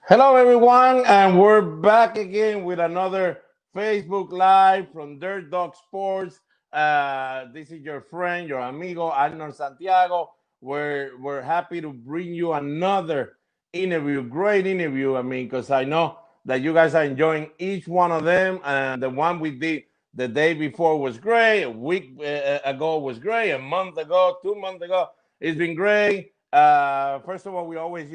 Hello, everyone, and we're back again with another Facebook Live from Dirt Dog Sports. This is your friend, your amigo Arnold Santiago. We're happy to bring you another interview, great interview. I mean, because I know that you guys are enjoying each one of them, and the one we did the day before was great. A week ago was great. A month ago, 2 months ago, it's been great. First of all, we always,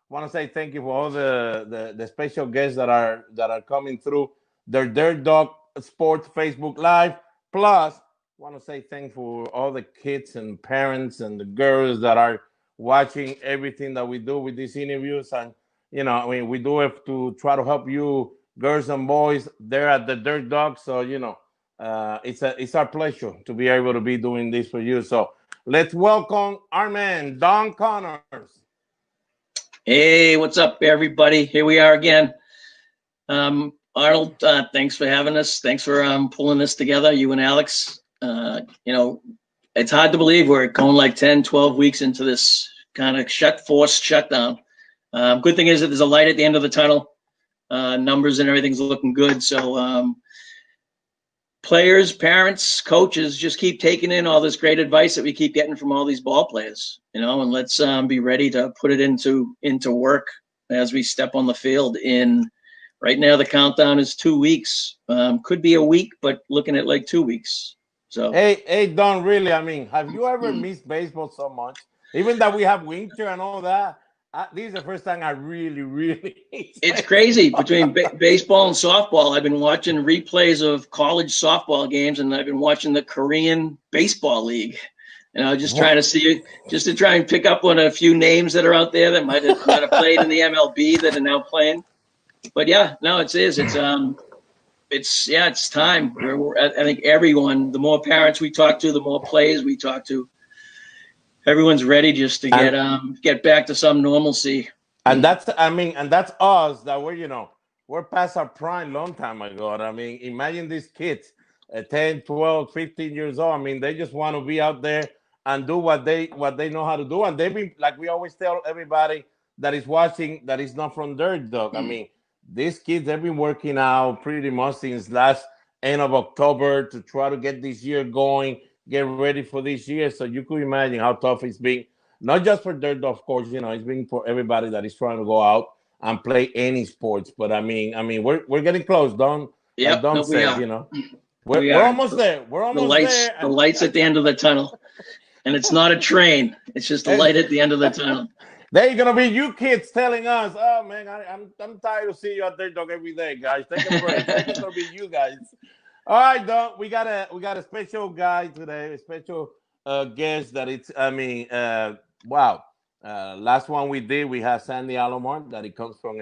want to say thank you for all the special guests that are coming through their Dirt Dog Sports Facebook Live. Plus, want to say thank for all the kids and parents and the girls that are watching everything that we do with these interviews. And I mean, we do it to try to help you, girls and boys, there at the Dirt Dog. So it's our pleasure to be able to be doing this for you. So let's welcome our man Don Connors. Hey, what's up, everybody? Here we are again. Arnold, thanks for having us. Thanks for pulling this together, you and Alex. It's hard to believe we're going like 10, 12 weeks into this kind of forced shutdown. Good thing is that there's a light at the end of the tunnel. Numbers and everything's looking good. So players, parents, coaches just keep taking in all this great advice that we keep getting from all these ball players, and let's be ready to put it into work as we step on the field. Right now, the countdown is 2 weeks. Could be a week, but looking at like 2 weeks. So hey, Don, really, I mean, have you ever missed baseball so much? Even that we have winter and all that. This is the first time I really, really miss it's crazy baseball. between baseball and softball. I've been watching replays of college softball games, and I've been watching the Korean baseball league. Just trying to see, just to try and pick up on a few names that are out there that might have played in the MLB that are now playing. But yeah, no, it's time. I think everyone, the more parents we talk to, the more players we talk to, everyone's ready just to get back to some normalcy. And that's us that we're past our prime long time ago. I mean, imagine these kids, 10, 12, 15 years old. I mean, they just want to be out there and do what they know how to do. And they've been, like we always tell everybody that is watching, that is not from Dirt Dog. I mean, these kids have been working out pretty much since last end of October to try to get this year going, get ready for this year. So you could imagine how tough it's been, not just for Dirt, of course. It's been for everybody that is trying to go out and play any sports. But we're getting close. Don, like Yep, Don no, we said, are. we're, We we're are. almost there. We're The almost lights, there. the lights at the end of the tunnel, and it's not a train. It's just a light at the end of the tunnel. They're gonna be you kids telling us, "Oh man, I'm tired of seeing you out there, dog, every day, guys. Take a break." It's gonna be you guys. All right, Don. We got a special guy today, a special guest that it's. Wow. Last one we did, we had Sandy Alomar. That it comes from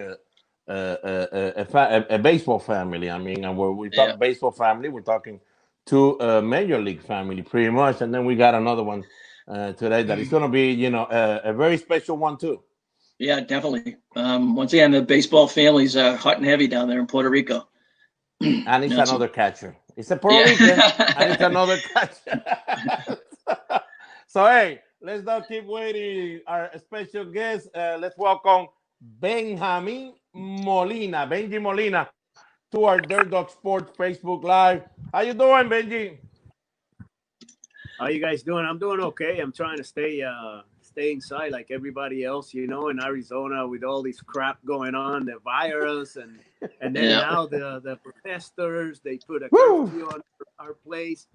a baseball family. I mean, and when we Yeah. talk baseball family, we're talking to a major league family, pretty much. And then we got another one today that is going to be, a very special one too. Yeah, definitely. Once again, the baseball family's hot and heavy down there in Puerto Rico. And it's That's another catcher. It's a Puerto Rican, and it's yeah. another catcher. So hey, let's not keep waiting. Our special guest, let's welcome Benjamin Molina, Bengie Molina, to our Dirt Dog Sports Facebook Live. How you doing, Benji? How you guys doing? I'm doing okay. I'm trying to stay inside like everybody else, in Arizona with all this crap going on, the virus and then Yeah. now the protesters, they put a Woo! curfew on our place,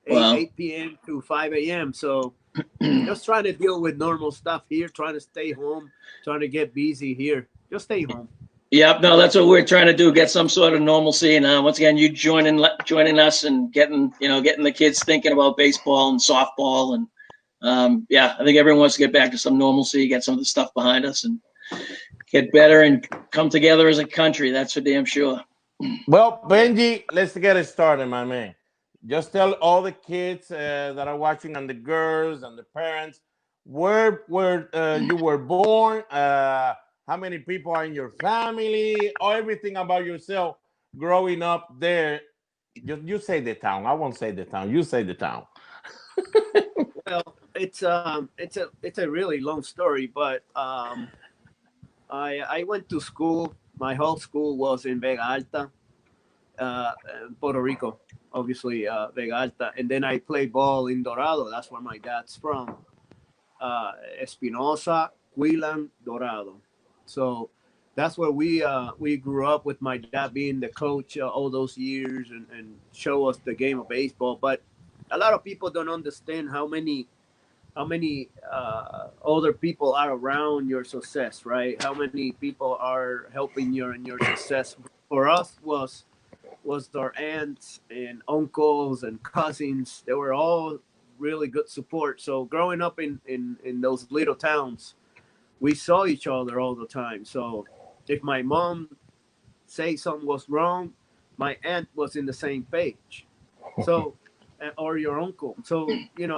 8 Well, 8 p.m. to 5 a.m. So just trying to deal with normal stuff here, trying to stay home, trying to get busy here. Just stay home. yep. No, that's what we're trying to do. Get some sort of normalcy. And once again, you joining us and getting the kids thinking about baseball and softball. And yeah, I think everyone wants to get back to some normalcy, get some of the stuff behind us, and get better and come together as a country. That's for damn sure. Well, Benji, let's get it started, my man. Just tell all the kids that are watching, and the girls and the parents, where you were born, how many people are in your family, or everything about yourself growing up there. You say the town. I won't say the town. You say the town. Well, it's a really long story, but I went to school. My whole school was in Vega Alta, Puerto Rico, obviously, Vega Alta. And then I played ball in Dorado. That's where my dad's from. Espinosa, Quilan, Dorado. So that's where we grew up, with my dad being the coach all those years, and show us the game of baseball. But a lot of people don't understand how many other people are around your success, right? How many people are helping you in your success. For us was our aunts and uncles and cousins. They were all really good support. So growing up in those little towns, we saw each other all the time. So if my mom say something was wrong, my aunt was in the same page. So or your uncle. So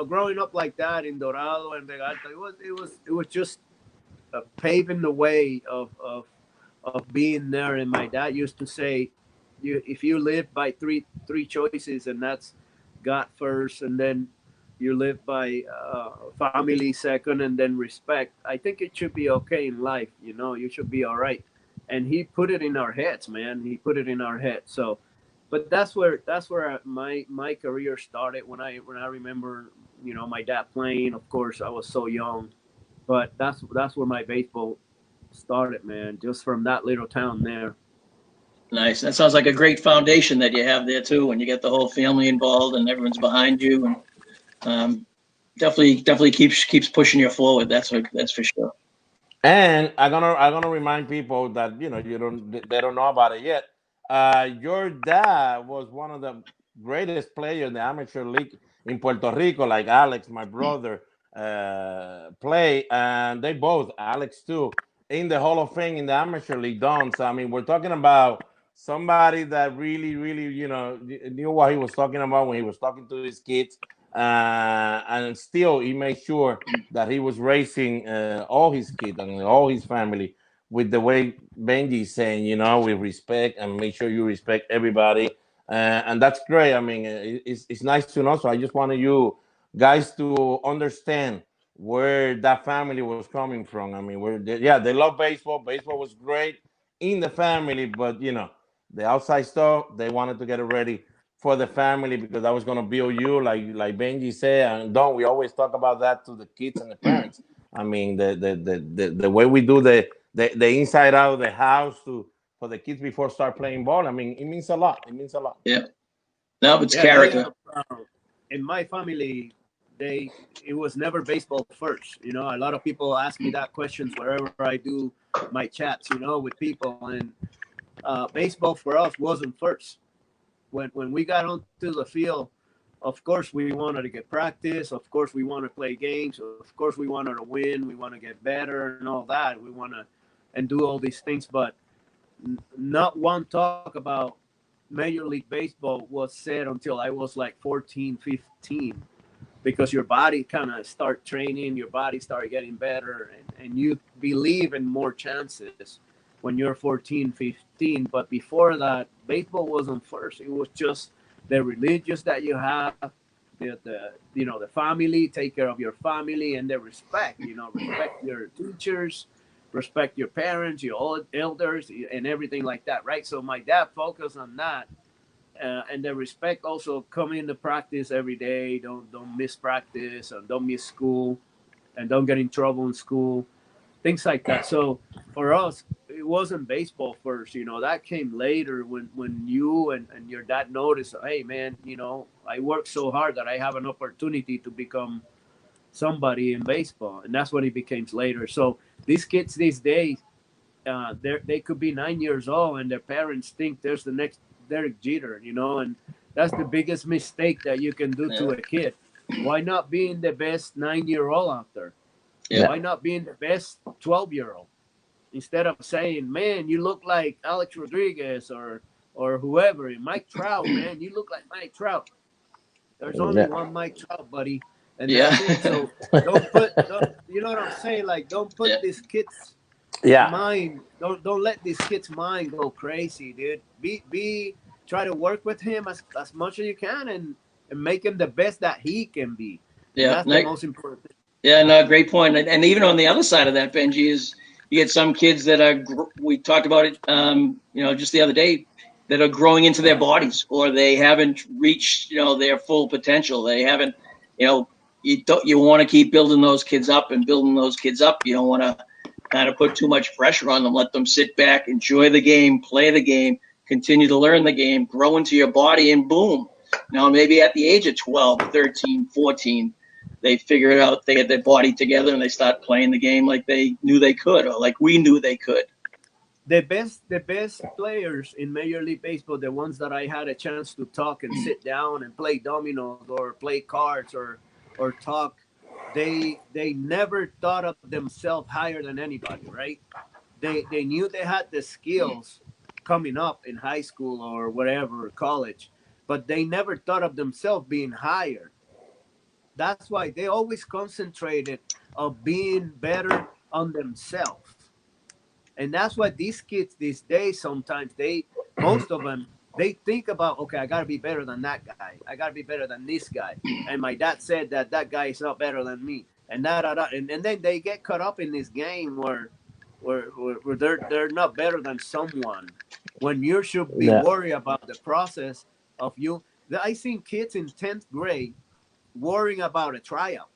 growing up like that in Dorado and Vega Alta, it was just paving the way of being there. And my dad used to say, if you live by three choices, and that's God first, and then you live by family second, and then respect, I think it should be okay in life. You should be all right. And he put it in our heads, man. He put it in our heads. So, but that's where my career started. When I remember, my dad playing. Of course, I was so young, but that's where my baseball started, man. Just from that little town there. Nice. That sounds like a great foundation that you have there too. When you get the whole family involved and everyone's behind you, and definitely keeps pushing you forward. That's for sure. And I'm gonna remind people that they don't know about it yet. Your dad was one of the greatest players in the amateur league in Puerto Rico, like Alex, my brother, play, and they both, Alex too, in the Hall of Fame in the amateur league done. So I mean, we're talking about somebody that really, really, knew what he was talking about when he was talking to his kids, and still he made sure that he was raising all his kids and all his family with the way Benji is saying, with respect, and make sure you respect everybody. And that's great. I mean, it's nice to know. So I just wanted you guys to understand where that family was coming from. I mean, they love baseball. Baseball was great in the family, but the outside stuff, they wanted to get it ready for the family, because I was going to build you, like Benji said. And don't we always talk about that to the kids and the parents? I mean, the way we do the inside out of the house for the kids before start playing ball. I mean, it means a lot. It means a lot. Yeah. No, it's character. In my family, it was never baseball first. A lot of people ask me that questions wherever I do my chats, with people, and baseball for us wasn't first. When we got onto the field, of course we wanted to get practice. Of course we want to play games. Of course we wanted to win. We want to get better and all that. We want to and do all these things, but not one talk about Major League Baseball was said until I was like 14, 15, because your body kind of start training, your body start getting better, and you believe in more chances when you're 14, 15. But before that, baseball wasn't first. It was just the religious that you have, the family, take care of your family, and the respect, respect your teachers, respect your parents, your elders, and everything like that, right? So my dad focused on that, and the respect also coming to practice every day. Don't miss practice, and don't miss school, and don't get in trouble in school, things like that. So for us, it wasn't baseball first. That came later when you and your dad noticed, hey man, I worked so hard that I have an opportunity to become somebody in baseball, and that's when it became later. So these kids these days, they could be 9 years old, and their parents think there's the next Derek Jeter, and that's the biggest mistake that you can do to a kid. Why not being the best 9-year-old out there? Yeah. Why not being the best 12-year-old? Instead of saying, man, you look like Alex Rodriguez or whoever, Mike Trout, man, you look like Mike Trout. There's only one Mike Trout, buddy. And that's it. So you know what I'm saying? Like, don't put these kids' mind, don't let these kids' mind go crazy, dude. Try to work with him as much as you can, and make him the best that he can be. Yeah, that's the most important thing. Yeah, no, great point. And even on the other side of that, Benji, is You get some kids that are, we talked about it, just the other day, that are growing into their bodies, or they haven't reached, their full potential. They haven't, you want to keep building those kids up and building those kids up. You don't want to kind of put too much pressure on them. Let them sit back, enjoy the game, play the game, continue to learn the game, grow into your body, and boom. Maybe at the age of 12, 13, 14, they figure it out, they get their body together, and they start playing the game like they knew they could, or like we knew they could. The best players in Major League Baseball, the ones that I had a chance to talk and sit down and play dominoes or play cards or talk, they never thought of themselves higher than anybody, right? They knew they had the skills coming up in high school or whatever, college, but they never thought of themselves being higher. That's why they always concentrated on being better on themselves. And that's why these kids these days, sometimes most of them, they think about, okay, I got to be better than that guy. I got to be better than this guy. And my dad said that guy is not better than me. And and then they get caught up in this game where they're not better than someone, when you should be worried about the process of you. I seen kids in 10th grade worrying about a tryout.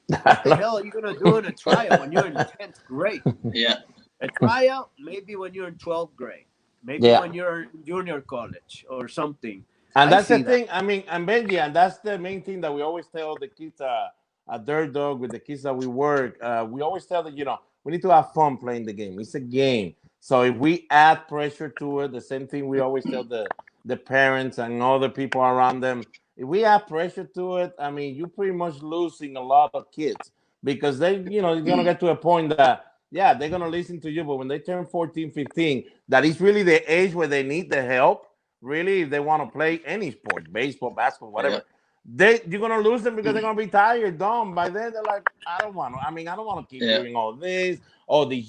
What the hell are you going to do in a tryout when you're in 10th grade? Yeah. A tryout, maybe when you're in 12th grade, maybe when you're in junior college or something. And that's the thing. I mean, and Benji, and that's the main thing that we always tell the kids at Dirt Dog, with the kids that we work. We always tell them, we need to have fun playing the game. It's a game. So if we add pressure to it, the same thing we always tell the parents and other people around them. If we add pressure to it, I mean, you're pretty much losing a lot of kids, because it's gonna get to a point that, yeah, they're gonna listen to you, but when they turn 14, 15, that is really the age where they need the help. Really, if they want to play any sport, baseball, basketball, whatever, you're gonna lose them, because they're gonna be tired, dumb. By then, they're like, I don't want to. I mean, I don't want to keep doing all this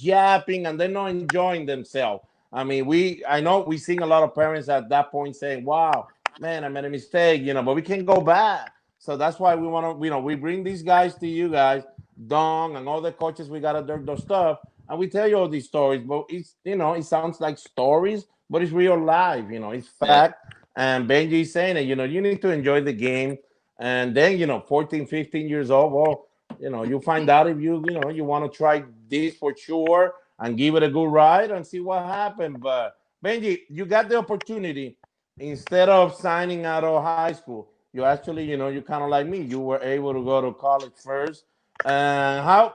yapping, and they're not enjoying themselves. I mean, I know we seeing a lot of parents at that point saying, "Wow, man, I made a mistake," but we can't go back. So that's why we want to, we bring these guys to you guys, Dong, and all the coaches we got to do their stuff, and we tell you all these stories. But it sounds like stories, but it's real life. It's fact. And Benji is saying it. You need to enjoy the game, and then 14, 15 years old. Well, you find out if you want to try this for sure and give it a good ride and see what happens. But Benji, you got the opportunity, instead of signing out of high school, you actually, you kind of like me. You were able to go to college first. And how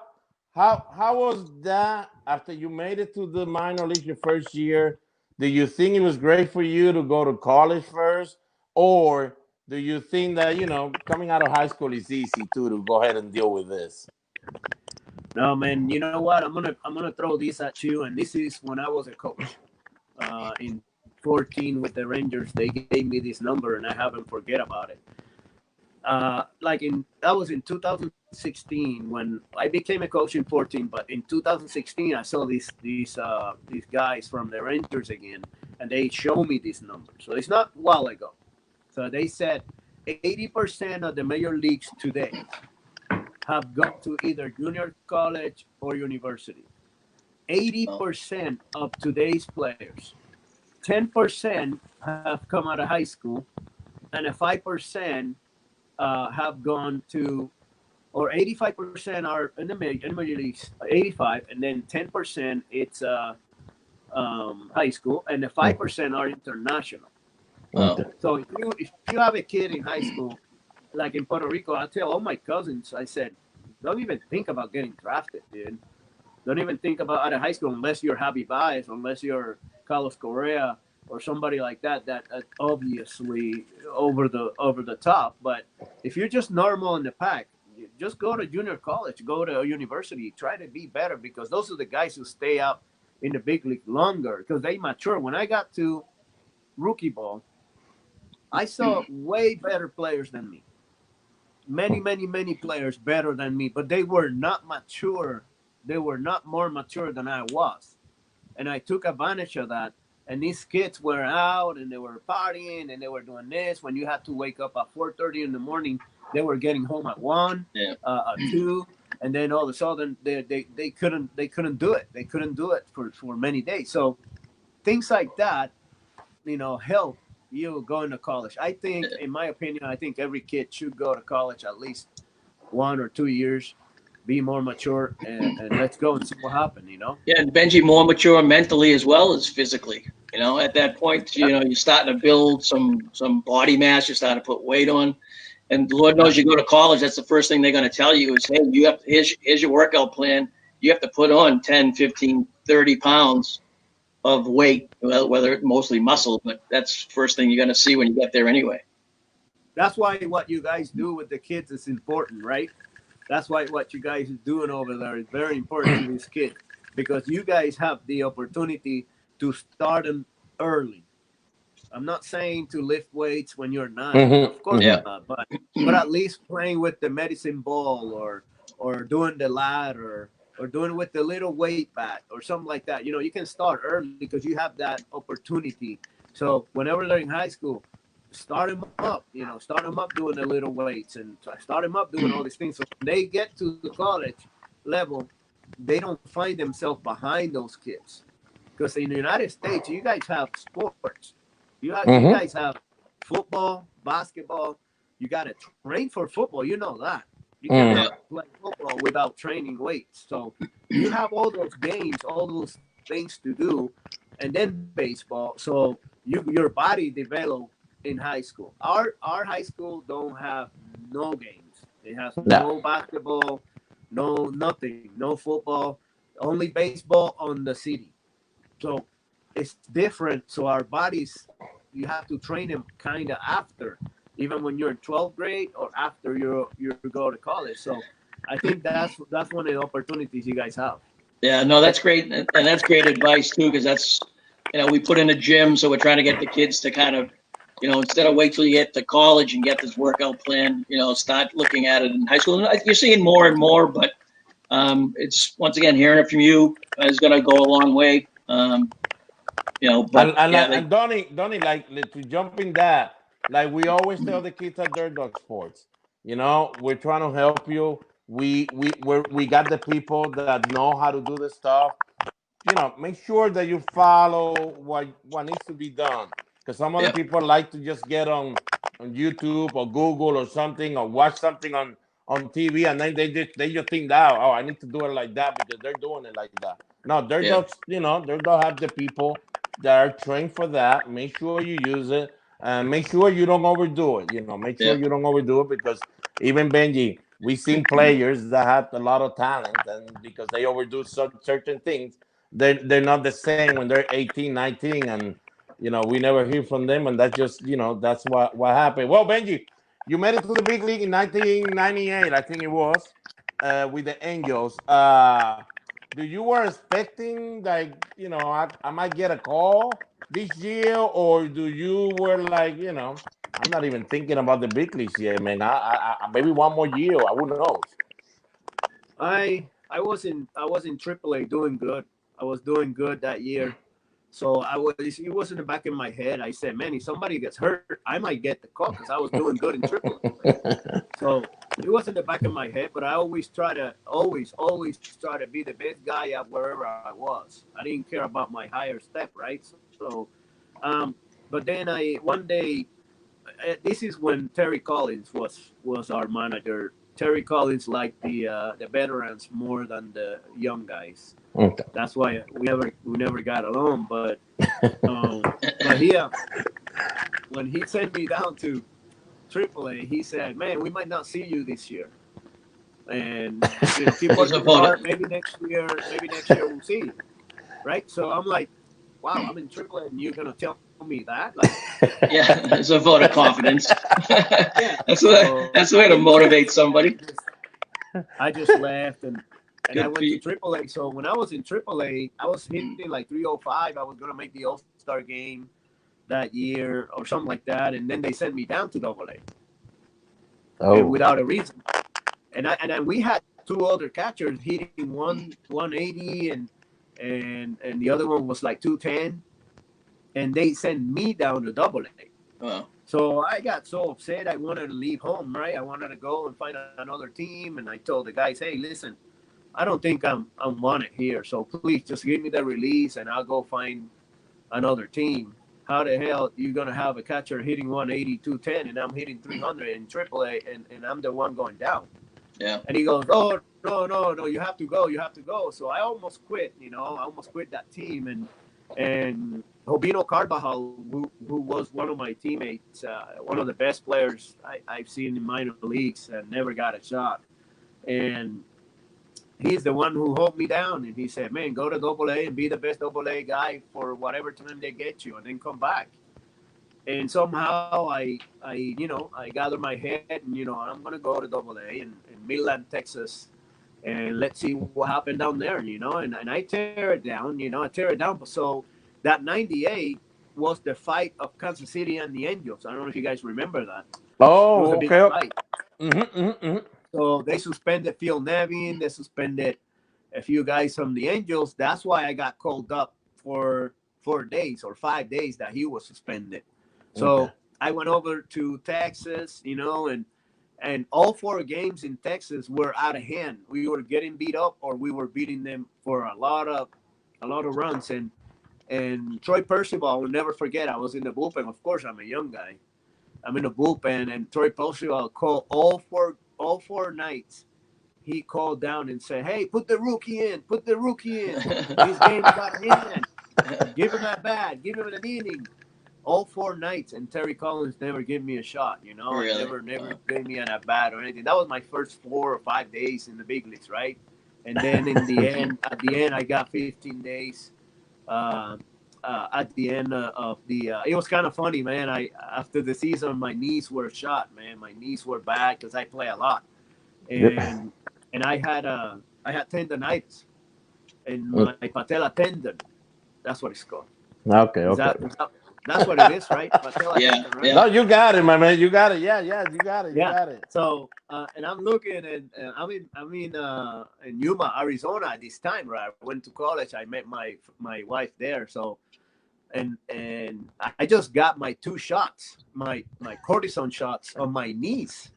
was that after you made it to the minor league your first year? Do you think it was great for you to go to college first, or do you think that coming out of high school is easy too, to go ahead and deal with this? No, man. You know what? I'm gonna throw this at you, and this is when I was a coach. In 14 with the Rangers, they gave me this number, and I haven't forget about it. That was in 2016 when I became a coach in 14, but in 2016 I saw these guys from the Rangers again, and they show me this number. So it's not a while ago. So they said 80% of the major leagues today have gone to either junior college or university. 80% of today's players. 10% have come out of high school, and a 5% have gone to, or 85% are in the major leagues, 85, and then 10% it's high school, and the 5% are international. Wow. So if you have a kid in high school, like in Puerto Rico, I tell all my cousins, I said, don't even think about getting drafted, dude. Don't even think about out of high school unless you're Javi Baez, unless you're Carlos Correa or somebody like that obviously over the top. But if you're just normal in the pack, just go to junior college, go to a university, try to be better, because those are the guys who stay out in the big league longer because they mature. When I got to rookie ball, I saw way better players than me. Many players better than me, but they were not mature. They were not more mature than I was. And I took advantage of that. And these kids were out and they were partying and they were doing this. When you had to wake up at 4:30 in the morning, they were getting home at 1, at 2. and then all of a sudden they couldn't do it. They couldn't do it for many days. So things like that, help you going to college. I think, in my opinion, I think every kid should go to college at least 1 or 2 years, be more mature, and let's go and see what happens. Yeah, and Benji more mature mentally as well as physically. At that point, you're starting to build some body mass. You're starting to put weight on, and Lord knows you go to college. That's the first thing they're going to tell you is, hey, here's your workout plan. You have to put on 10, 15, 30 pounds of weight, whether it's mostly muscle, but that's the first thing you're going to see when you get there anyway. That's why what you guys do with the kids is important, right? That's why what you guys are doing over there is very important to these kids, because you guys have the opportunity to start them early. I'm not saying to lift weights when you're 9, of course not, but at least playing with the medicine ball or doing the ladder or doing with the little weight bat or something like that. You can start early because you have that opportunity. So whenever they're in high school, start them up, start them up doing the little weights and start them up doing all these things. So when they get to the college level, they don't find themselves behind those kids. Because in the United States, you guys have sports. You guys have football, basketball. You got to train for football. You know that. You cannot play football without training weights. So you have all those games, all those things to do, and then baseball. So your body develop in high school. Our high school don't have no games. It has no basketball, no nothing, no football, only baseball on the city. So it's different. So our bodies, you have to train them kind of after, even when you're in 12th grade or after you go to college. So I think that's one of the opportunities you guys have. Yeah, no, that's great, and that's great advice too, because that's we put in a gym, so we're trying to get the kids to kind of instead of wait till you get to college and get this workout plan, start looking at it in high school. And you're seeing more and more, but it's once again hearing it from you is going to go a long way. But and Donnie, like to jump in that, like we always tell the kids at Dirt Dog Sports, we're trying to help you. We got the people that know how to do the stuff. Make sure that you follow what needs to be done, because some other people like to just get on YouTube or Google or something, or watch something on TV, and then they just think that, oh, I need to do it like that because they're doing it like that. No, Dirt Dogs, Dirt Dog have the people that are trained for that. Make sure you use it, and make sure you don't overdo it. Make sure you don't overdo it, because even Benji, we've seen players that have a lot of talent, and because they overdo certain things, they're not the same when they're 18, 19, and we never hear from them, and that's just that's what happened. Well, Benji, you made it to the big league in 1998, I think it was, with the Angels. Do you were expecting, like, I might get a call this year, or do you were like, I'm not even thinking about the big leagues yet, man. Maybe one more year, who knows? I was in AAA doing good. I was doing good that year. So it was in the back of my head. I said, man, if somebody gets hurt, I might get the call, because I was doing good in AAA. So it was in the back of my head, but I always try to be the best guy at wherever I was. I didn't care about my higher step, right? So, but then one day, this is when Terry Collins was our manager. Terry Collins liked the veterans more than the young guys. Okay. That's why we never got along. But he when he sent me down to AAA, he said, "Man, we might not see you this year, and keep working hard. Maybe next year we'll see you." Right? So I'm like, "Wow, I'm in AAA, and you're gonna tell me that?" Like, yeah, it's a vote of confidence. That's the way to motivate somebody. I just left and I went to AAA. So when I was in AAA, I was hitting like 305. I was gonna make the All-Star game that year or something like that, and then they sent me down to AA. Oh. Without a reason. And we had two other catchers hitting 180 and the other one was like 210, and they sent me down to AA. Wow. So I got so upset. I wanted to leave home, right? I wanted to go and find another team. And I told the guys, hey, listen, I don't think I'm wanted here. So please just give me the release and I'll go find another team. How the hell you gonna have a catcher hitting 180, 210, and I'm hitting 300 in AAA, and I'm the one going down? Yeah. And he goes, oh no, you have to go, you have to go. So I almost quit, I almost quit that team, and Robino Carvajal, who was one of my teammates, one of the best players I've seen in minor leagues, and never got a shot, and he's the one who held me down, and he said, man, go to AA and be the best AA guy for whatever time they get you, and then come back. And somehow I gather my head, and I'm gonna go to AA in Midland, Texas, and let's see what happened down there, and I tear it down, I tear it down. So that '98 was the fight of Kansas City and the Angels. I don't know if you guys remember that. It was Oh, a big okay. fight. So they suspended Phil Nevin. They suspended a few guys from the Angels. That's why I got called up for 4 days or 5 days that he was suspended. So I went over to Texas, and all 4 games in Texas were out of hand. We were getting beat up, or we were beating them for a lot of runs. And Troy Percival, I will never forget. I was in the bullpen. Of course, I'm a young guy. I'm in the bullpen, and Troy Percival called all four nights. He called down and said, "Hey, put the rookie in. Put the rookie in. This game's got a hand. Give him that bat. Give him an inning." All 4 nights, and Terry Collins never gave me a shot. Really? Never gave me an at bat or anything. That was my first 4 or 5 days in the big leagues, right? And then at the end, I got 15 days. At the end of the, it was kind of funny, man. After the season, my knees were shot, man. My knees were bad because I play a lot, and I had tendonitis in my patella tendon. That's what it's called. Okay. That's what it is, right? Patella tendon, right? Yeah. No, you got it, my man. You got it. Yeah, you got it. You got it. So, and I'm looking, and I'm in Yuma, Arizona at this time, right? I went to college. I met my wife there. So, and I just got my 2 shots, my cortisone shots on my knees.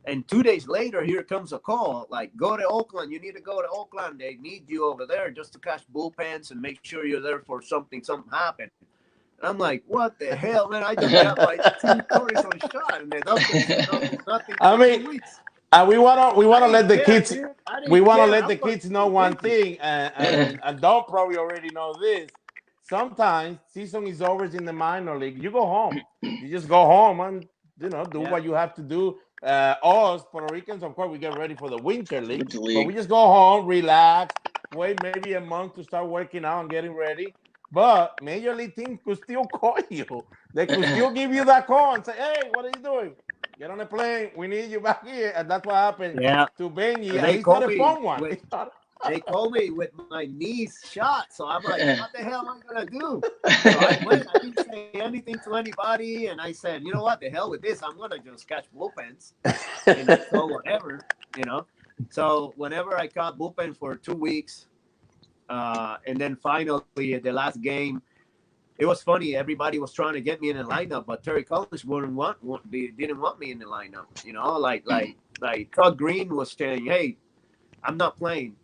And 2 days later, here comes a call, like, go to Oakland. You need to go to Oakland. They need you over there just to catch bullpens and make sure you're there for something happened. And I'm like, what the hell, man? I just got my 2 cortisone shot, and then nothing. I mean, we wanna let the kids know one thing, and Don probably already know this. Sometimes season is over in the minor league. You go home. You just go home and do what you have to do. Us Puerto Ricans, of course, we get ready for the winter league, but we just go home, relax, wait maybe a month to start working out and getting ready. But major league teams could still call you. They could still give you that call and say, "Hey, what are you doing? Get on the plane. We need you back here." And that's what happened to Bengie. And he's not a fun one. They called me with my knees shot. So I'm like, what the hell am I going to do? So I went. I didn't say anything to anybody. And I said, you know what? The hell with this. I'm going to just catch bullpens. So whatever, So whenever I caught bullpen for 2 weeks, and then finally at the last game, it was funny. Everybody was trying to get me in the lineup, but Terry Collins didn't want me in the lineup. Like Todd Green was saying, "Hey, I'm not playing.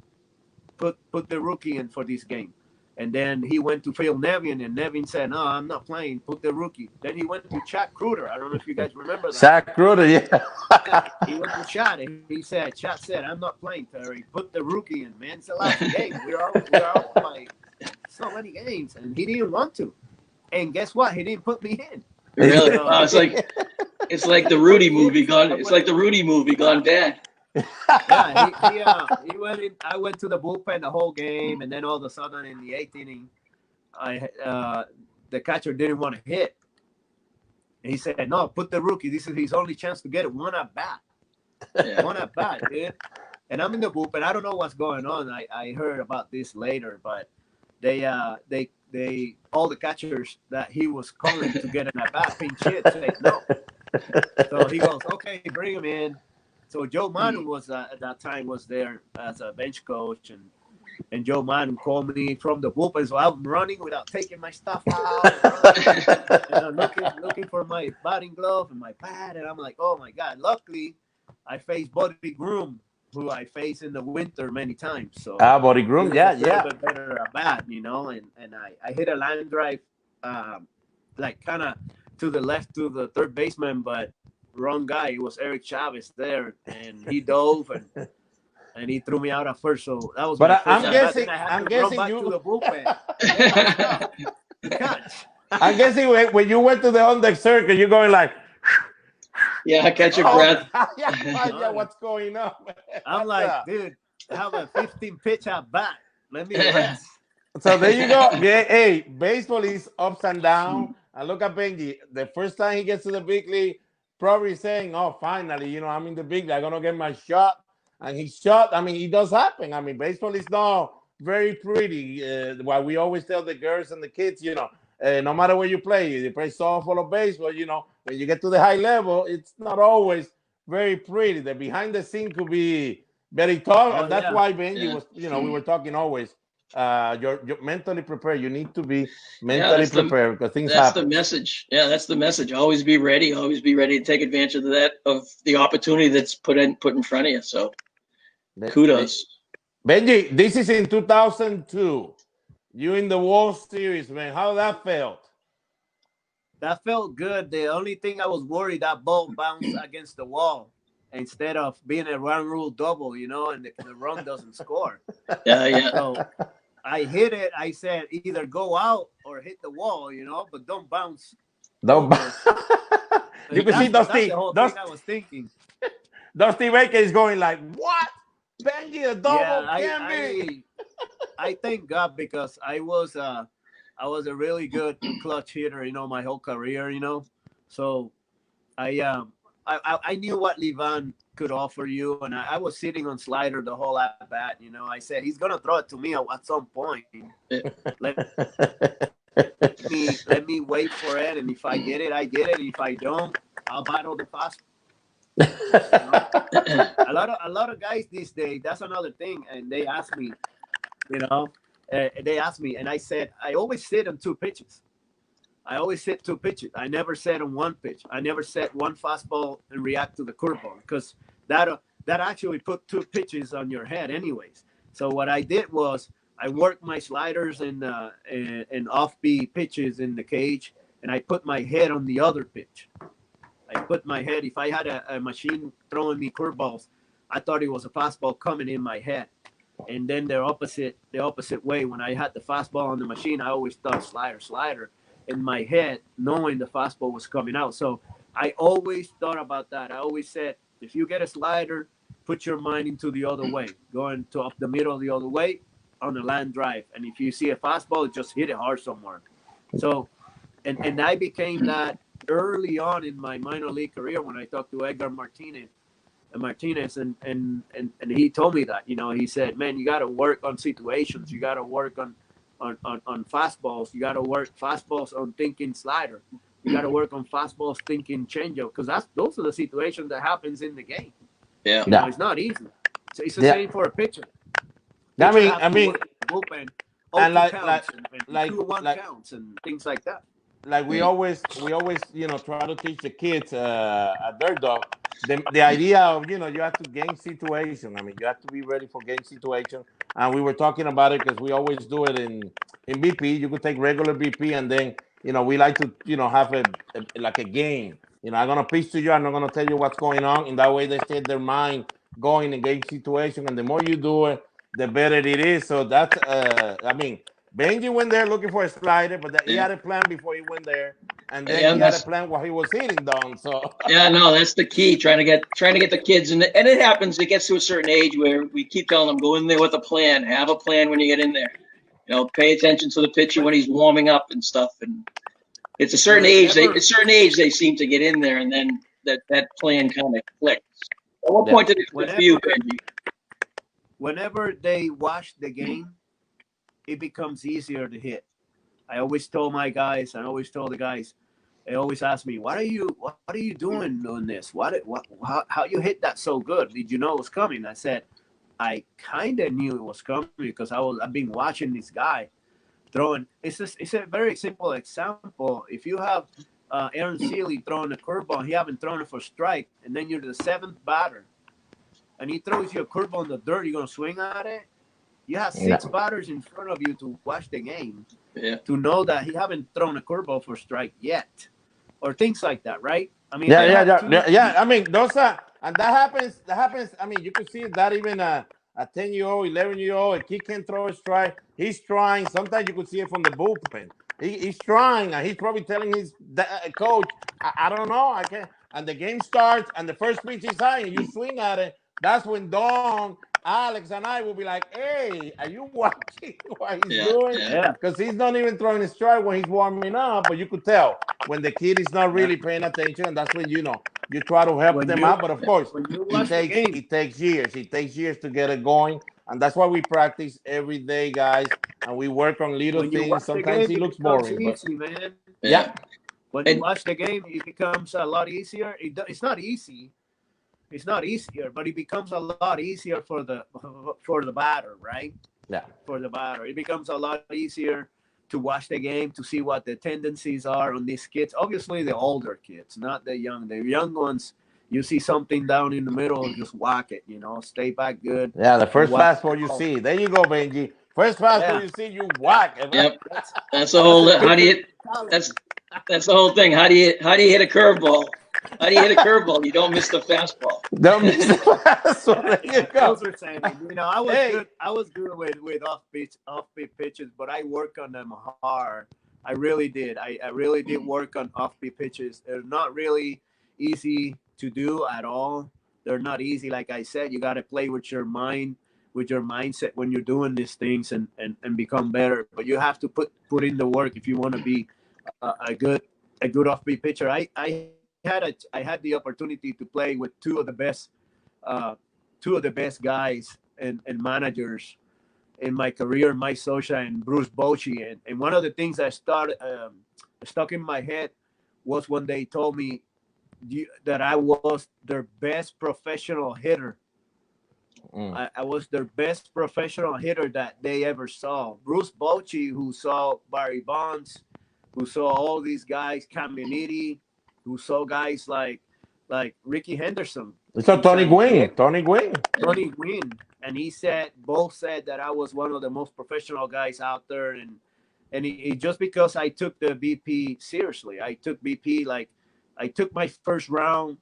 Put the rookie in for this game." And then he went to Phil Nevin, and Nevin said, "No, I'm not playing. Put the rookie." Then he went to Chad Kruger. I don't know if you guys remember that. Chad Kruger, yeah. He went to Chad, and Chad said, "I'm not playing, Terry. Put the rookie in, man. It's the last game. We're out by so many games." And he didn't want to. And guess what? He didn't put me in. Really? It's like the Rudy movie gone. It's like the Rudy movie gone bad. Yeah, he went in. I went to the bullpen the whole game, and then all of a sudden in the 8th inning, the catcher didn't want to hit. And he said, "No, put the rookie. This is his only chance to get it. One at bat, dude." And I'm in the bullpen. I don't know what's going on. I heard about this later, but they all the catchers that he was calling to get an at bat pinch hit said no. So he goes, "Okay, bring him in." So Joe Manu was at that time was there as a bench coach, And Joe Madden called me from the bullpen, so I'm running without taking my stuff out. And I'm looking for my batting glove and my bat, and I'm like, oh my God. Luckily, I faced Buddy Groom, who I faced in the winter many times. So Buddy Groom, yeah. A little bit better at bat, and I hit a line drive, like kind of to the left to the third baseman, but wrong guy. It was Eric Chavez there, and he dove and he threw me out at first. So that was. But I'm guessing run back you to the bullpen. Catch. I'm guessing when you went to the on deck circle, you're going like, yeah, catch your breath. yeah, what's going on? I'm like, dude, I have a 15 pitch at bat. Let me rest. So there you go. Yeah, hey, baseball is ups and downs. And look at Bengie. The first time he gets to the big league, probably saying, "Oh, finally, I'm in the big league. I'm gonna get my shot." And he shot. I mean, it does happen. I mean, baseball is not very pretty. What we always tell the girls and the kids, no matter where you play softball or baseball, when you get to the high level, it's not always very pretty. The behind the scene could be very tough, and that's why Benji was, we were talking always. You're mentally prepared. You need to be mentally prepared because things happen. That's the message. Yeah, that's the message. Always be ready. Always be ready to take advantage of the opportunity that's put in front of you. So, kudos. Benji, this is in 2002. You in the World Series, man. How that felt? That felt good. The only thing I was worried, that ball bounced against the wall instead of being a run rule double, and the run doesn't score. Yeah. So I hit it. I said either go out or hit the wall, but don't bounce. Don't bounce. You can see Dusty. That's the whole thing I was thinking. Dusty Baker is going like, what? Benji, a double can be. I thank God because I was a really good clutch hitter, my whole career, So I knew what Livan could offer you, and I was sitting on slider the whole at bat. I said he's gonna throw it to me at some point. Let me wait for it, and if I get it, I get it. If I don't, I'll battle the fastball. A lot of guys these days. That's another thing, and they ask me. And I said, I always sit on two pitches. I never sit on one pitch. I never set one fastball and react to the curveball because that actually put two pitches on your head anyways. So what I did was I worked my sliders and off-beat pitches in the cage, and I put my head on the other pitch. I put my head, if I had a machine throwing me curveballs, I thought it was a fastball coming in my head. And then the opposite way, when I had the fastball on the machine, I always thought slider in my head, knowing the fastball was coming out. So I always thought about that. I always said, if you get a slider, put your mind into the other way, going to up the middle the other way on the land drive. And if you see a fastball, just hit it hard somewhere. So, and I became that early on in my minor league career when I talked to Edgar Martinez, and he told me that, he said, man, you got to work on situations. You got to work on fastballs. You got to work fastballs on thinking slider. You got to work on fastballs thinking changeup because those are the situations that happens in the game. Yeah, it's not easy. So it's the same for a pitcher. I mean, bullpen, and like 2-1 counts and things like that. Like we always try to teach the kids at Dirt Dog the idea of you have to game situation. I mean, you have to be ready for game situation. And we were talking about it because we always do it in BP. You could take regular BP and then we like to have a game. I'm gonna pitch to you. I'm not gonna tell you what's going on. In that way, they stay their mind going in game situation. And the more you do it, the better it is. So that's Benji went there looking for a slider, but he had a plan before he went there, and then he had a plan while he was hitting down. So that's the key. Trying to get the kids, and it happens. It gets to a certain age where we keep telling them, go in there with a plan. Have a plan when you get in there. Pay attention to the pitcher when he's warming up and stuff. And it's a certain age. They seem to get in there, and then that plan kind of clicks. At what point did it click for you, Benji? Whenever they watch the game, it becomes easier to hit. I always told my guys, and I always told the guys, they always ask me, what are you doing on this? How you hit that so good? Did you know it was coming? I said, I kind of knew it was coming because I've been watching this guy throwing. It's a very simple example. If you have Aaron Seeley throwing a curveball, he haven't thrown it for strike, and then you're the seventh batter, and he throws you a curveball in the dirt, you're gonna swing at it. You have six batters in front of you to watch the game, to know that he haven't thrown a curveball for strike yet, or things like that, right? I mean, yeah. I mean, those are, and that happens. That happens. I mean, you can see that even a 10-year-old, 11-year-old, a kid can throw a strike. He's trying. Sometimes you could see it from the bullpen. He's trying, and he's probably telling his coach, I don't know, I can't. And the game starts, and the first pitch is high, and you swing at it. That's when Don, Alex, and I will be like, "Hey, are you watching what he's doing? Because he's not even throwing a strike when he's warming up, but you could tell when the kid is not really paying attention, and that's when you try to help them out. But of course, it takes years. It takes years to get it going, and that's why we practice every day, guys, and we work on little things. Sometimes it looks boring, easy, man. Yeah. When you watch the game, it becomes a lot easier. It's not easy. It's not easier, but it becomes a lot easier for the batter, right? Yeah. For the batter, it becomes a lot easier to watch the game, to see what the tendencies are on these kids. Obviously, the older kids, not the young. The young ones, you see something down in the middle, just whack it. Stay back good. Yeah, the first fastball you see. There you go, Benji. First fastball you see, you whack it. Yep. That's the whole. How do you? That's the whole thing. How do you hit a curveball? How do you hit a curveball? You don't miss the fastball. Don't miss the fastball. There you go. Those are saying, I was good. I was good with off-beat pitches, but I work on them hard. I really did. I really did work on off-beat pitches. They're not really easy to do at all. They're not easy. Like I said, you got to play with your mind, with your mindset when you're doing these things and become better. But you have to put in the work if you want to be a good off-beat pitcher. I had the opportunity to play with two of the best guys and managers in my career, Mike Sosha and Bruce Bochy. And one of the things that stuck in my head was when they told me that I was their best professional hitter. I was their best professional hitter that they ever saw. Bruce Bochy, who saw Barry Bonds, who saw all these guys, Caminiti, who saw guys like Ricky Henderson. So Tony Gwynn. And both said that I was one of the most professional guys out there. And it just because I took the BP seriously. I took BP like I took my first round,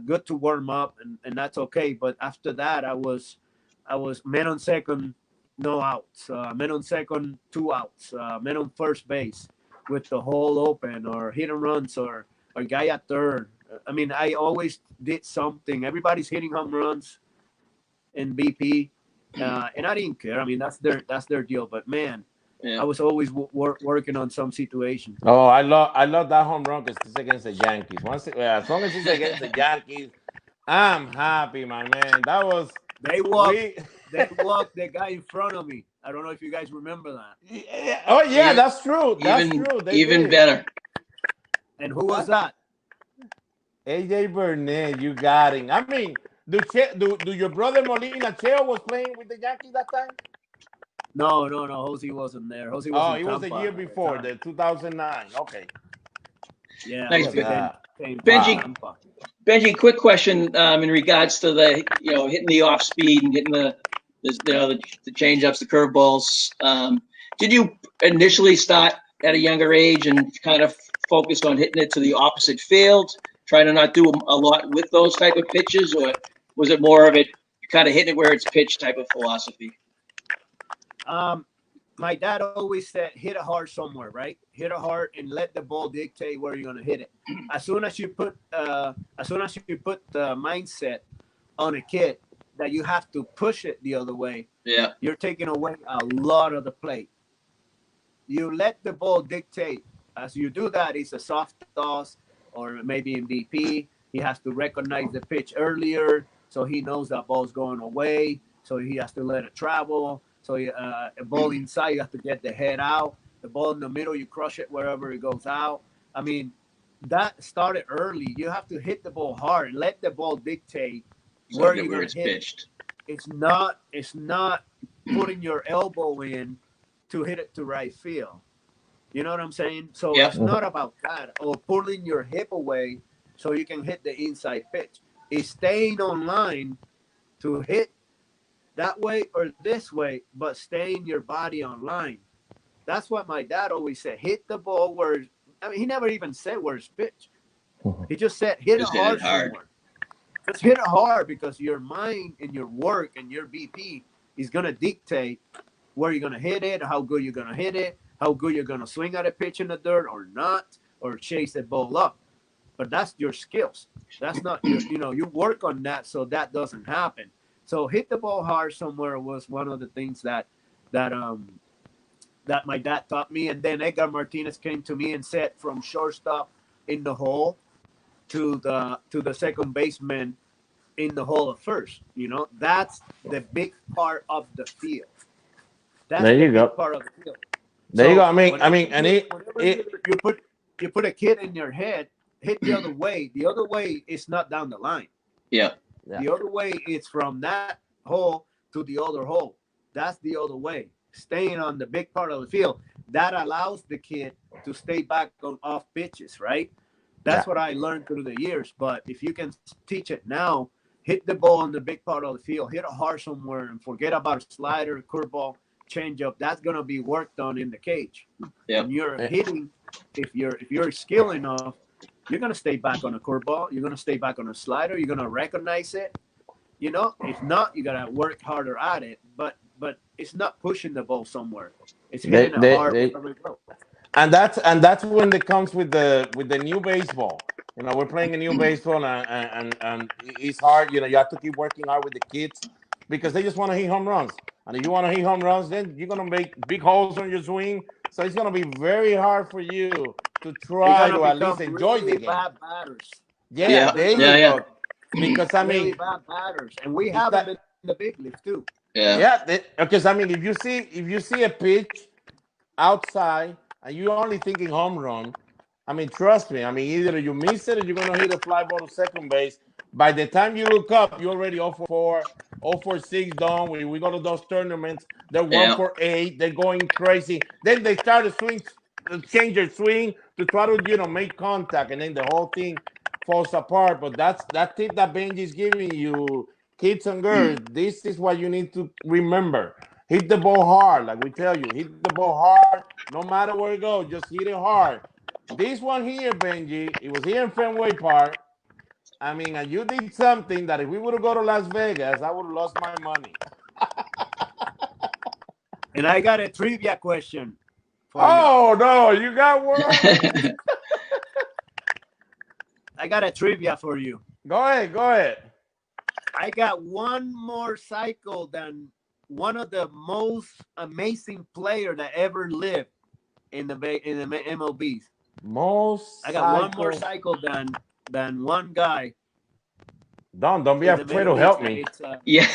good to warm up, and that's okay. But after that, I was men on second, no outs. Men on second, 2 outs. Men on first base with the hole open, or hit and runs, or guy at third. I mean, I always did something. Everybody's hitting home runs in BP, and I didn't care. I mean, that's their deal. But man, I was always working on some situation. Oh, I love that home run because it's against the Yankees. As long as it's against the Yankees, I'm happy, my man. That was they walked the guy in front of me. I don't know if you guys remember that. Yeah. Oh yeah, that's true. That's true. Even better. And who was that? AJ Burnett. You got him. I mean, do your brother Molina Cheo was playing with the Yankees that time? No. Jose wasn't there. Jose was. He was the year before, the 2009. Okay. Yeah. Nice. Benji, quick question in regards to the hitting the off speed and hitting the change ups, the curveballs. Did you initially start at a younger age and kind of focus on hitting it to the opposite field, trying to not do a lot with those type of pitches, or was it more of it kind of hitting it where it's pitched type of philosophy? My dad always said, hit it hard somewhere, right? Hit it hard and let the ball dictate where you're gonna hit it. As soon as you put the mindset on a kid that you have to push it the other way, you're taking away a lot of the play. You let the ball dictate. As you do that, it's a soft toss, or maybe in BP, he has to recognize the pitch earlier, so he knows that ball's going away, so he has to let it travel. So a ball inside, you have to get the head out. The ball in the middle, you crush it wherever it goes out. I mean, that started early. You have to hit the ball hard and let the ball dictate where you're going to hit pitched. it's not putting your elbow in to hit it to right field. You know what I'm saying? So Yep. it's not about that, or pulling your hip away so you can hit the inside pitch. It's staying on line to hit that way or this way, but staying your body on line. That's what my dad always said. Hit the ball where, I mean, he never even said where it's pitched. He just said hit Just it hit hard it hard. somewhere. Just hit it hard, because your mind and your work and your BP is going to dictate where you're going to hit it, how good you're going to hit it, how good you're going to swing at a pitch in the dirt or not, or chase the ball up. But that's your skills. That's not your, you work on that so that doesn't happen. So hit the ball hard somewhere was one of the things that my dad taught me. And then Edgar Martinez came to me and said, from shortstop in the hole to the second baseman in the hole of first. That's the big part of the field. That's there you the go. big part of the field. There you go. Whenever you put a kid in your head, hit the other way. The other way is not down the line. Yeah. The other way is from that hole to the other hole. That's the other way. Staying on the big part of the field. That allows the kid to stay back on off pitches, right? That's what I learned through the years. But if you can teach it now, hit the ball on the big part of the field, hit it hard somewhere, and forget about a slider, curveball, changeup. That's gonna be worked on in the cage. Yeah. When you're hitting, if you're skilled enough, you're gonna stay back on a curveball. You're gonna stay back on a slider. You're gonna recognize it. If not, you gotta work harder at it. But it's not pushing the ball somewhere. It's hitting it hard. And that's when it comes with the new baseball. We're playing a new baseball, and it's hard. You have to keep working hard with the kids because they just want to hit home runs. And if you want to hit home runs, then you're gonna make big holes on your swing. So it's gonna be very hard for you to try to at least enjoy the game. Bad batters. Yeah, there you go. Because really bad batters, and we have them in the big league too. Yeah. Because if you see a pitch outside and you're only thinking home run, trust me. Either you miss it or you're gonna hit a fly ball to second base. By the time you look up, you're already 0-4, 0-6 done. We go to those tournaments. They're 1-8. They're going crazy. Then they start to change their swing to try to make contact, and then the whole thing falls apart. But that tip that Benji is giving you, kids and girls. This is what you need to remember. Hit the ball hard, like we tell you. Hit the ball hard, no matter where it goes. Just hit it hard. This one here, Benji, it was here in Fenway Park. And you did something that if we would have gone to Las Vegas, I would have lost my money. And I got a trivia question for you. No, you got one? I got a trivia for you. Go ahead. I got one more cycle than one of the most amazing players that ever lived in the MLBs. I got one more cycle than one guy. Don't be afraid to help me. Yeah.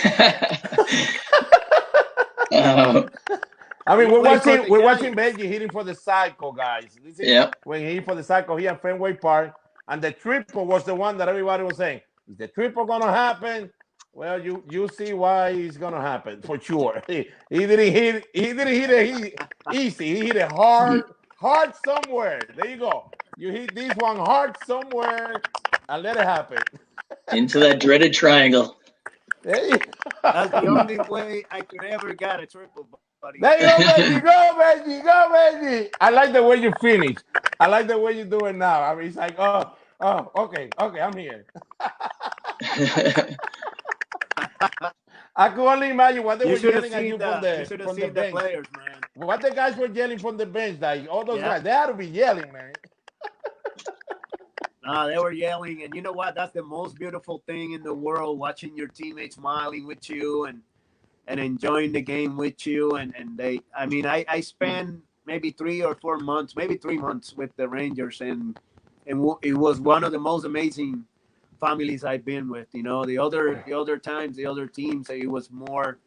We're watching Benji hitting for the cycle, guys. This is when he hit for the cycle here at Fenway Park, and the triple was the one that everybody was saying, is the triple gonna happen? Well, you see why it's gonna happen for sure. He didn't hit it easy. He hit it hard somewhere. There you go. You hit this one hard somewhere and let it happen. Into that dreaded triangle. That's the only way I could ever get a triple, buddy. There you go, Benji. Go, Benji. I like the way you finish. I like the way you do it now. It's like, okay, I'm here. I could only imagine what they were yelling at you from the bench. Players, man. What the guys were yelling from the bench, like all those guys, they had to be yelling, man. They were yelling, and you know what? That's the most beautiful thing in the world, watching your teammates smiling with you and enjoying the game with you. And I spent maybe 3 or 4 months, maybe 3 months with the Rangers, and it was one of the most amazing families I've been with. The other times, the other teams, it was more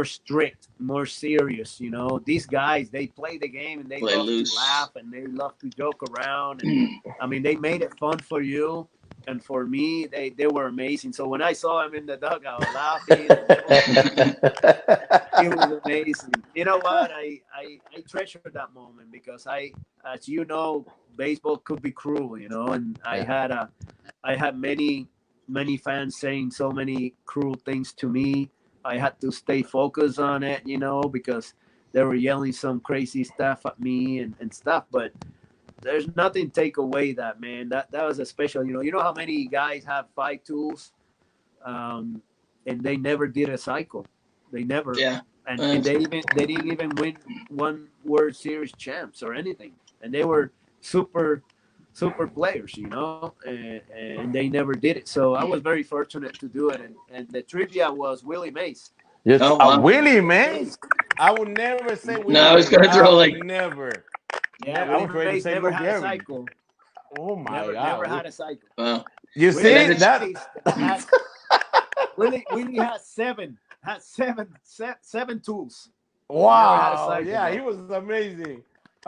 strict, more serious. These guys, they play the game and they love to laugh and they love to joke around. And they made it fun for you. and for me, they were amazing. So when I saw him in the dugout laughing, it was amazing. You know what? I treasure that moment because as you know, baseball could be cruel, and I had many fans saying so many cruel things to me. I had to stay focused on it, because they were yelling some crazy stuff at me and stuff. But there's nothing take away that, man. That was a special. You know how many guys have 5 tools, and they never did a cycle. They never. Yeah. And they didn't even win one World Series champs or anything, and they were super players, and they never did it. So I was very fortunate to do it, and the trivia was Willie Mays. Yes, Oh, wow. Willie Mays. I would never say Willie. No, I was going to throw like never. Yeah, I was Willie ready to Mays say never Lou had Gehrig. a cycle. Oh my God! Never had a cycle. Wow. You Willie see Mays that? Willie has seven tools. Wow! Cycle, Yeah, bro. he was amazing.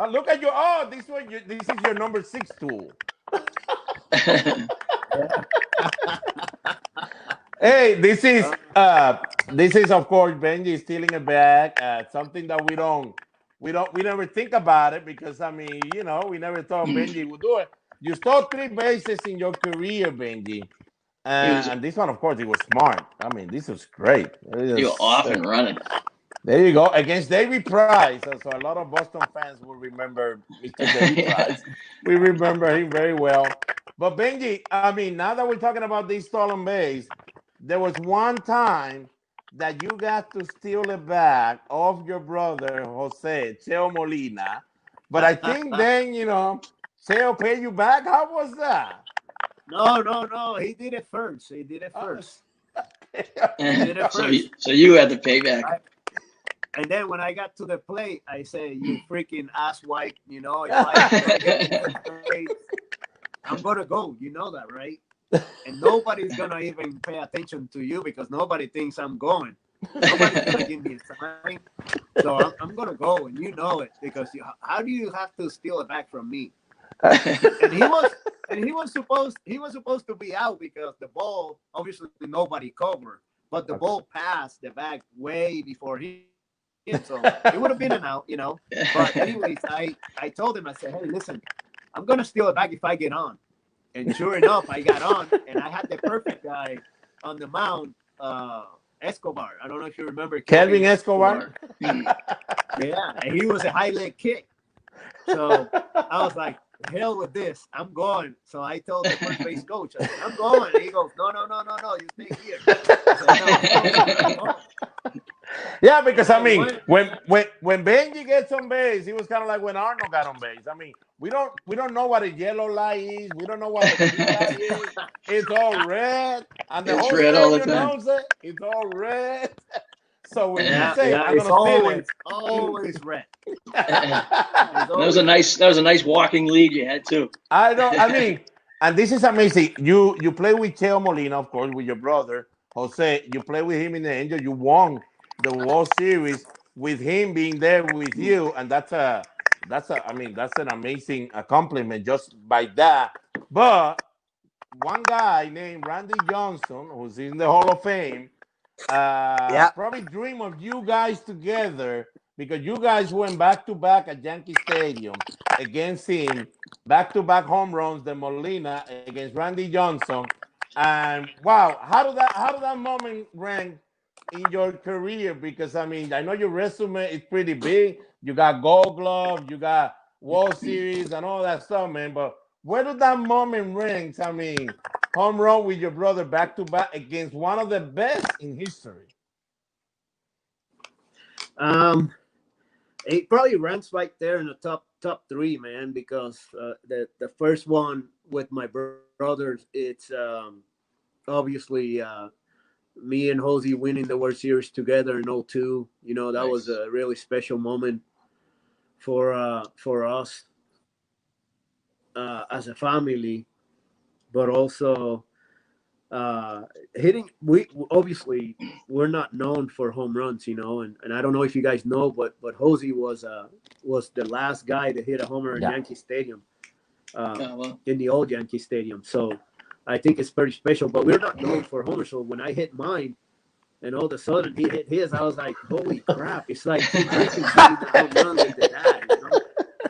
Look at you! Oh, this is your number 6 tool. Hey, this is of course Benji stealing a bag. Something that we never think about it because we never thought Benji would do it. You stole 3 bases in your career, Benji, and this one, of course, he was smart. I mean, this was great. You were off and running. There you go against David Price. So a lot of Boston fans will remember Mr. David Price. We remember him very well. But Benji, I mean, now that we're talking about this stolen base, there was one time that you got to steal a bag of your brother Jose Cheo Molina, but I think then Cheo paid you back. How was that? No. He did it first. He did it first. So you had to pay back. And then when I got to the plate, I said, "You freaking asswipe! I'm gonna go. You know that, right? And nobody's gonna even pay attention to you because nobody thinks I'm going. Nobody's gonna give me a sign. So I'm gonna go, and you know it because how do you have to steal it back from me?" And he was supposed to be out because the ball obviously nobody covered, but the ball passed the bag way before him. So it would have been an out, But anyways, I told him, I said, "Hey, listen, I'm gonna steal it back if I get on." And sure enough, I got on, and I had the perfect guy on the mound, Escobar. I don't know if you remember Kelvin Escobar. Yeah, and he was a high leg kick. So I was like, "Hell with this, I'm going." So I told the first base coach, I said, "I'm going." And he goes, "No, you stay here." I said, "No." Yeah, because I mean, when Benji gets on base, he was kind of like when Arnold got on base. I mean, we don't know what a yellow light is. We don't know what a green light is. It's all red, and the whole red all the stadium time. knows it. It's all red. So when you say, "I'm it's gonna steal always red. That was a nice walking lead you had too. I mean, and this is amazing. You play with Cheo Molina, of course, with your brother Jose. You play with him in the Angel. You won the World Series with him being there with you, and that's an amazing accomplishment just by that. But one guy named Randy Johnson, who's in the Hall of Fame, probably dream of you guys together because you guys went back to back at Yankee Stadium against him, back to back home runs, the Molina against Randy Johnson. And wow, how did that moment rank in your career? Because I mean, I know your resume is pretty big. You got Gold Glove, you got World Series, and all that stuff, man. But where did that moment rank? I mean, home run with your brother back to back against one of the best in history. It probably ranks right there in the top 3, man, because the first one with my brothers, it's obviously me and Jose winning the World Series together in 2002. That was a really special moment for us as a family, but also hitting. We're not known for home runs, and I don't know if you guys know, but Jose was the last guy to hit a homer in Yankee Stadium, in the old Yankee Stadium. So I think it's pretty special. But we're not known for homers. So when I hit mine, and all of a sudden he hit his, I was like, holy crap! It's like Ken Griffey hitting the home run with the dad. You know,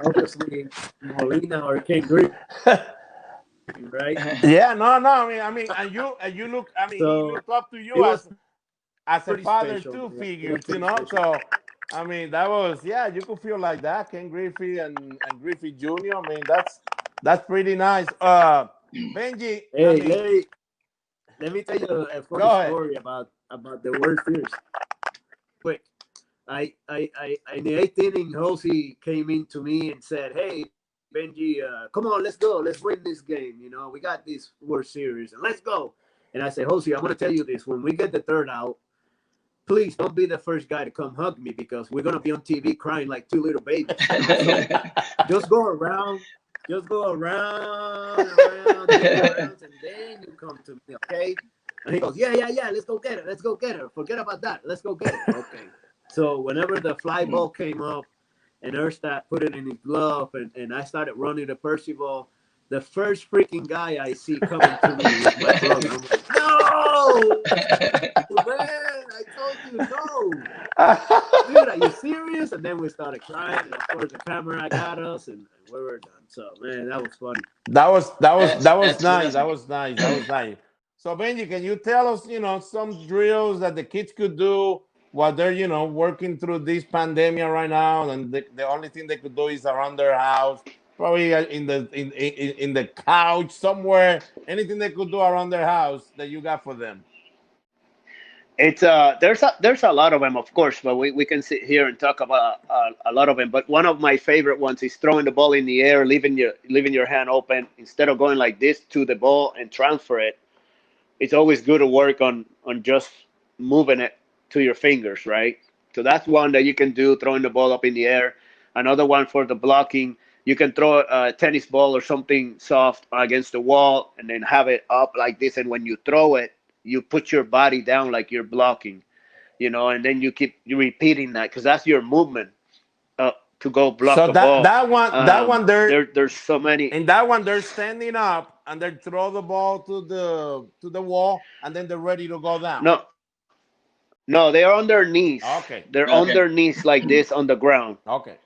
obviously Molina or Ken Griffey, right? Yeah, no, no. And you look. I mean, he So looked up to it you was as a pretty father special. too Yeah, it was figures, you pretty know. special. So, I mean, that was yeah. You could feel like that, Ken Griffey and Griffey Jr. I mean, that's pretty nice. Benji. I Hey, mean, let me tell you a go funny ahead. story about the World Series. Quick, in the eighth inning, Jose came in to me and said, "Hey, Benji, come on, let's go, let's win this game. You know, we got this World Series, and let's go." And I said, "Jose, I'm gonna tell you this: when we get the third out, please don't be the first guy to come hug me because we're gonna be on TV crying like two little babies. You know? So just go around, do your rounds, and then you come to me, okay?" And he goes, "Yeah, yeah, yeah. Let's go get it. Let's go get it. Forget about that. Let's go get it." Okay. So whenever the fly ball came up, and Erstad put it in his glove, and I started running the Percival, the first freaking guy I see coming to me is my brother. I'm like, "No, man! I told you no, dude. Are you serious?" And then we started crying, and of course the camera got us, and we were done. So man, that was funny. That was That's nice. That terrific. was nice. That was nice. So Benji, can you tell us, some drills that the kids could do while they're, working through this pandemic right now, and the only thing they could do is around their house, probably in the couch somewhere. Anything they could do around their house that you got for them. It's there's a lot of them, of course, but we can sit here and talk about a lot of them. But one of my favorite ones is throwing the ball in the air, leaving your hand open instead of going like this to the ball and transfer it. It's always good to work on just moving it to your fingers, right? So that's one that you can do, throwing the ball up in the air. Another one for the blocking, you can throw a tennis ball or something soft against the wall and then have it up like this. And when you throw it, you put your body down like you're blocking, and then you keep repeating that because that's your movement to go block So the that ball. that one that one There's so many. in that one they're standing up and they throw the ball to the wall and then they're ready to go down. No, no, they're on their knees. Okay. They're on Okay. their knees like this on the ground. Okay.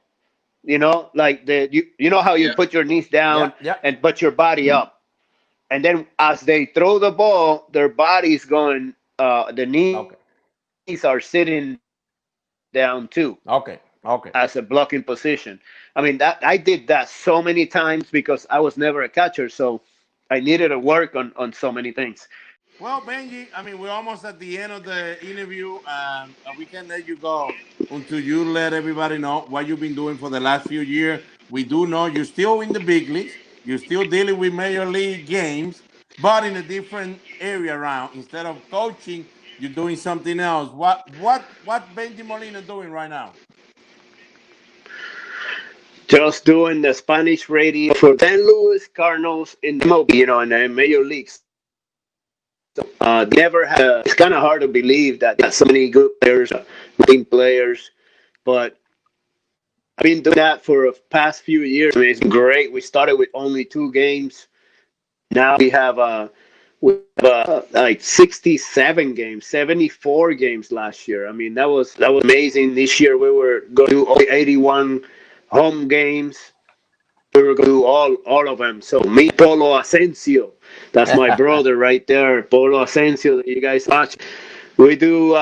Like you know how you Yeah. put your knees down Yep. Yep. and put your body up, and then as they throw the ball, their body's going. The knees Okay. are sitting down too as a blocking Okay. Okay. position. I mean that I did that so many times because I was never a catcher, so I needed to work on so many things. Well, Benji, I mean, we're almost at the end of the interview, and we can let you go until you let everybody know what you've been doing for the last few years. We do know you're still in the big leagues, you're still dealing with major league games, but in a different area around. Instead of coaching, you're doing something else. What Benji Molina doing right now? Just doing the Spanish radio for St. Louis Cardinals in the MLB, in the Major League. So they never had. It's kind of hard to believe that they got so many good players, team players, but I've been doing that for the past few years. I mean, it's been great. We started with only 2 games. Now we have like 67 games, 74 games last year. I mean, that was amazing. This year we were going to do all 81 home games. We were going to do all of them. So me, Polo Asensio, that's my brother right there, Polo Asensio. That you guys watch. We do.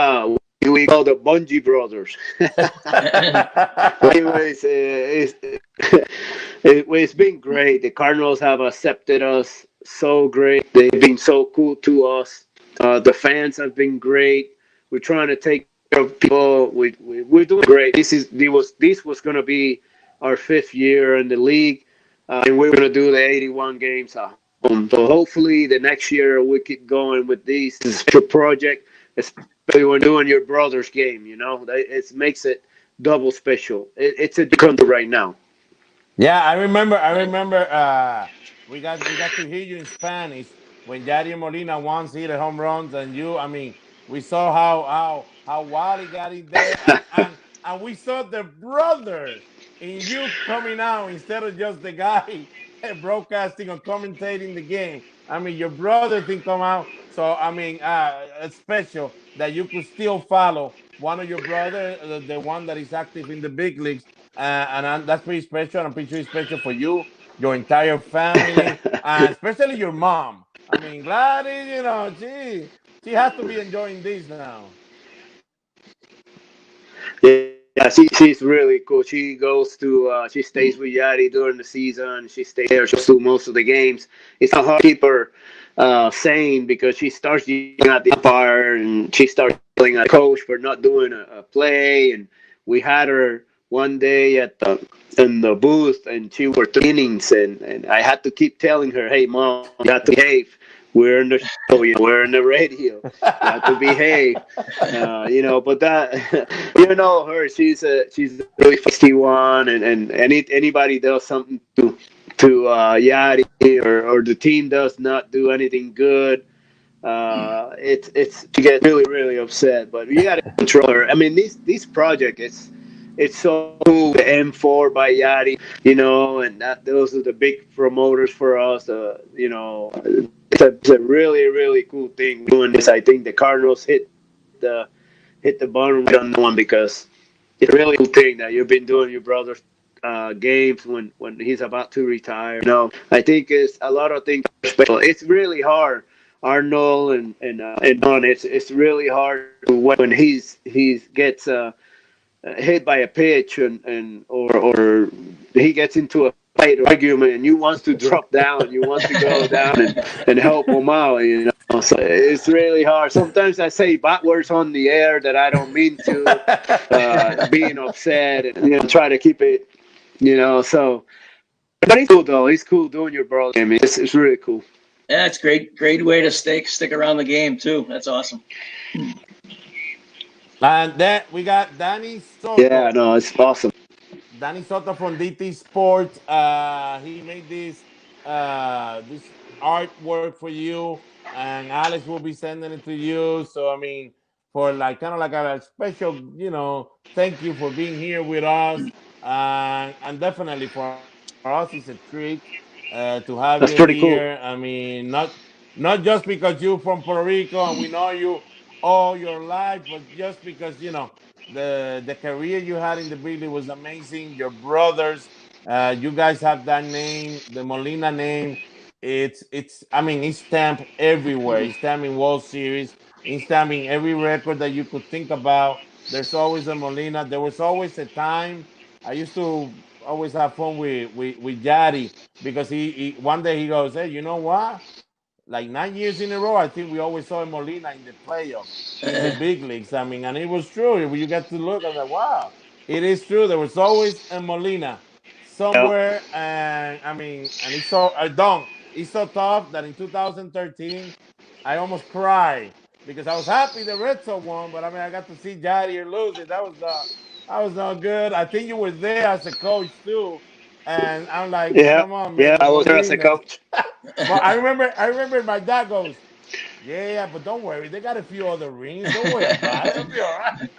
We call the Bungie brothers. Anyways, it's been great. The Cardinals have accepted us so great. They've been so cool to us. The fans have been great. We're trying to take care of people. We're doing great. This was going to be our 5th year in the league, and we're going to do the 81 games at home. So hopefully the next year we keep going with this. This is a special project, especially when doing your brother's game. It makes it double special. It's a country right now. Yeah, I remember. I Right. remember. We got to hear you in Spanish when Yadier Molina once hit a home runs, and you. I mean, we saw how Wally got in there, and we saw the brother in you coming out instead of just the guy broadcasting or commentating the game. I mean, your brother didn't come out, so I mean, it's special that you could still follow one of your brother, the one that is active in the big leagues, that's pretty special. And I'm pretty sure it's special for you, your entire family, especially your mom. I mean, Gladys, she has to be enjoying this now. Yeah, she's really cool. She goes to she stays with Yadi during the season. She stays there. She goes to most of the games. It's not hard to keep her sane because she starts yelling at the umpire and she starts yelling at the coach for not doing a play. And we had her one day at the in the booth, and she were 3 innings, and I had to keep telling her, "Hey, mom, you have to behave. We're in the show, we're in the radio. You have to behave." But that her, she's a really feisty one, and anybody does something to Yadi, or the team does not do anything good, it's she gets really really upset. But you got to control her. I mean, this project, it's so cool. The M4 by Yadi, and those are the big promoters for us. It's a really really cool thing doing this. I think the Cardinals hit the bottom on that one, because it's a really cool thing that you've been doing your brother's games when he's about to retire. I think it's a lot of things are special. It's really hard, Arnold and Don. It's really hard when he gets hit by a pitch, and or he gets into a fight or argument, and you want to drop down, you want to go down and help him out. So it's really hard. Sometimes I say bad words on the air that I don't mean to, being upset, and try to keep it. So, but it's cool though. It's cool doing your brother. I mean, it's really cool. Yeah, it's great way to stick around the game too. That's awesome. And then we got Danny Yeah, Soto. no, it's awesome. Danny Soto from DT Sports. He made this artwork for you, and Alex will be sending it to you. So I mean, for like kind of like a special, thank you for being here with us, and definitely for us it's a treat to have you That's here. pretty I cool. mean, not just because you're from Puerto Rico and we know you all your life, but just because the career you had in the big league was amazing. Your brothers, you guys have that name, the Molina name. It's I mean it's stamped everywhere. It's stamped in World Series. It's stamped in every record that you could think about. There's always a Molina. There was always a time. I used to always have fun with Yadi because he one day he goes, hey, you know what? Like 9 years in a row, I think we always saw Molina in the playoffs in the big leagues. I mean, and it was true. When you get to look, I was like, wow, it is true. There was always a Molina Yeah. somewhere, and I mean, and it's so Don. It's so tough that in 2013, I almost cried because I was happy the Red Sox won, but I mean, I got to see Jair lose it. That was not good. I think you were there as a coach too, and I'm like, Yeah, come on, man, yeah. the I was there as a Molinas. coach. But I remember my dad goes, yeah, but don't worry, they got a few other rings. Don't worry about it. It'll be all right.